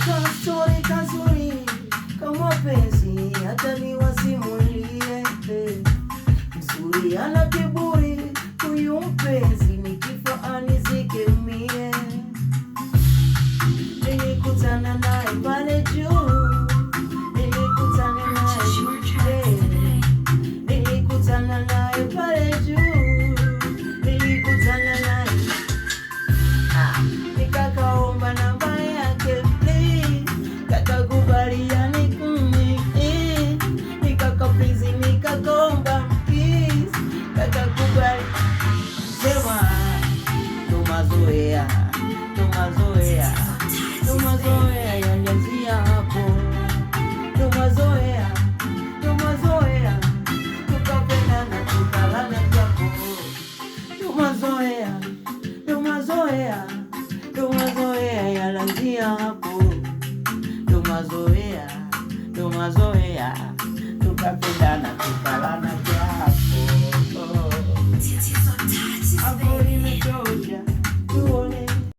kastori kazuri kama penzi hata niwasimulie. Mzuri ana kiburi huyu mpenzi, nikifa anizike mie. Nilikutana naye pale juu, nilikutana naye nilikutana naye pale juu, nilikutana naye nikakaomba namba yake please, kakakubaliani nikakapizi nikakomba please, kakakubali. Sema tumazoea tumazoea tumazoea yalianzia hapo, tumazoea tumazoea tukapendana tukalala japo, tumazoea tumazoea tumazoea yalianzia hapo, tumazoea tumazoea tukapendana